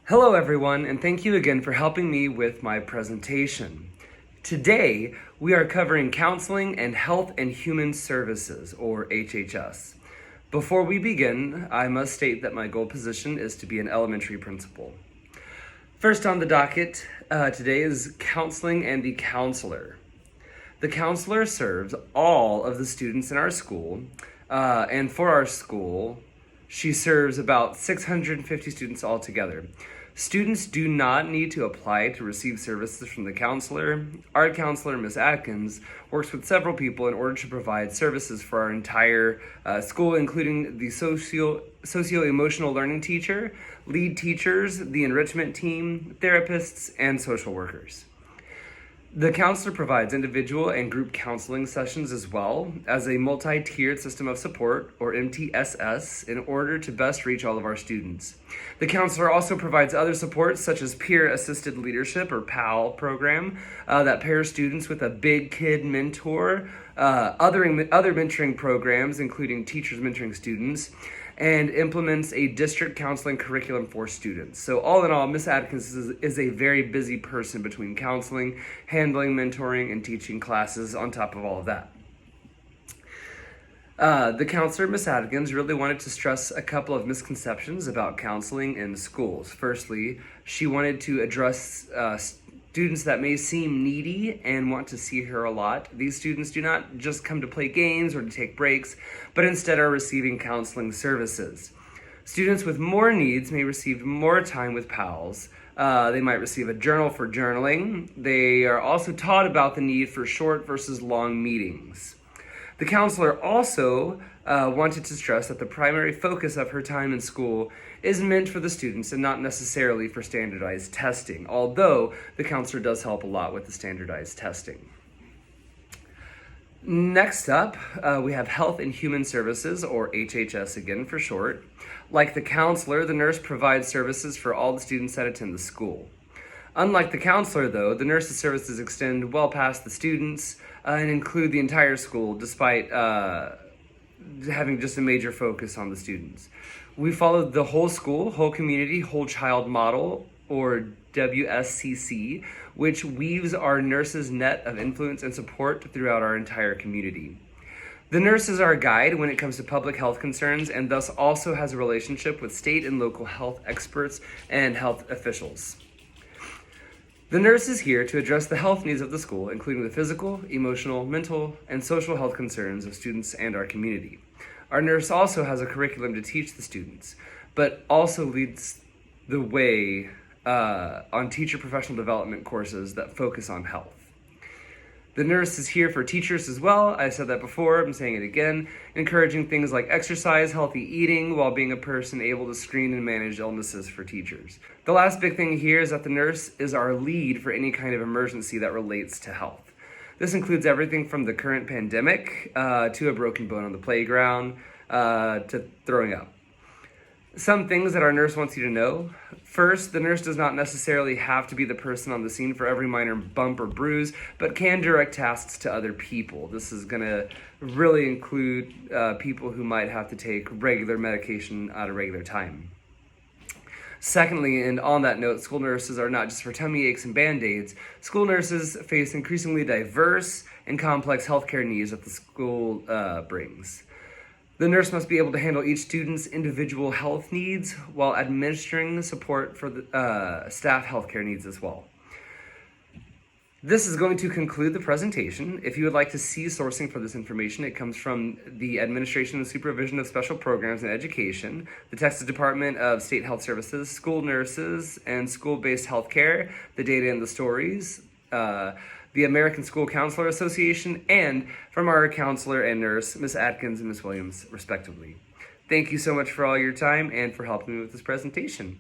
Hello everyone, and thank you again for helping me with my presentation. Today, we are covering Counseling and Health and Human Services, or HHS. Before we begin, I must state that my goal position is to be an elementary principal. First on the docket today is counseling and the counselor. The counselor serves all of the students in our school, and for our school, she serves about 650 students altogether. Students do not need to apply to receive services from the counselor. Our counselor, Ms. Atkins, works with several people in order to provide services for our entire school, including the socio-emotional learning teacher, lead teachers, the enrichment team, therapists, and social workers. The counselor provides individual and group counseling sessions as well as a multi-tiered system of support, or MTSS, in order to best reach all of our students. The counselor also provides other supports such as peer-assisted leadership, or PAL program, that pairs students with a big kid mentor, other mentoring programs, including teachers mentoring students, and implements a district counseling curriculum for students. So all in all, Ms. Atkins is a very busy person between counseling, handling, mentoring, and teaching classes on top of all of that. The counselor, Ms. Atkins, really wanted to stress a couple of misconceptions about counseling in schools. Firstly, she wanted to address students that may seem needy and want to see her a lot. These students do not just come to play games or to take breaks, but instead are receiving counseling services. Students with more needs may receive more time with PALs. They might receive a journal for journaling. They are also taught about the need for short versus long meetings. The counselor also wanted to stress that the primary focus of her time in school is meant for the students and not necessarily for standardized testing, although the counselor does help a lot with the standardized testing. Next up, we have Health and Human Services, or HHS again for short. Like the counselor, the nurse provides services for all the students that attend the school. Unlike the counselor, though, the nurse's services extend well past the students and include the entire school, despite having just a major focus on the students. We followed the whole school, whole community, whole child model, or WSCC, which weaves our nurses' net of influence and support throughout our entire community. The nurse is our guide when it comes to public health concerns and thus also has a relationship with state and local health experts and health officials. The nurse is here to address the health needs of the school, including the physical, emotional, mental, and social health concerns of students and our community. Our nurse also has a curriculum to teach the students, but also leads the way on teacher professional development courses that focus on health. The nurse is here for teachers as well. I said that before, I'm saying it again, encouraging things like exercise, healthy eating, while being a person able to screen and manage illnesses for teachers. The last big thing here is that the nurse is our lead for any kind of emergency that relates to health. This includes everything from the current pandemic to a broken bone on the playground to throwing up. Some things that our nurse wants you to know. First, the nurse does not necessarily have to be the person on the scene for every minor bump or bruise, but can direct tasks to other people. This is going to really include people who might have to take regular medication at a regular time. Secondly, and on that note, school nurses are not just for tummy aches and Band-Aids. School nurses face increasingly diverse and complex healthcare needs that the school brings. The nurse must be able to handle each student's individual health needs while administering support for the staff healthcare needs as well. This is going to conclude the presentation. If you would like to see sourcing for this information, it comes from the Administration and Supervision of Special Programs and Education, the Texas Department of State Health Services, school nurses, and school-based healthcare, the data and the stories, the American School Counselor Association, and from our counselor and nurse, Ms. Atkins and Ms. Williams, respectively. Thank you so much for all your time and for helping me with this presentation.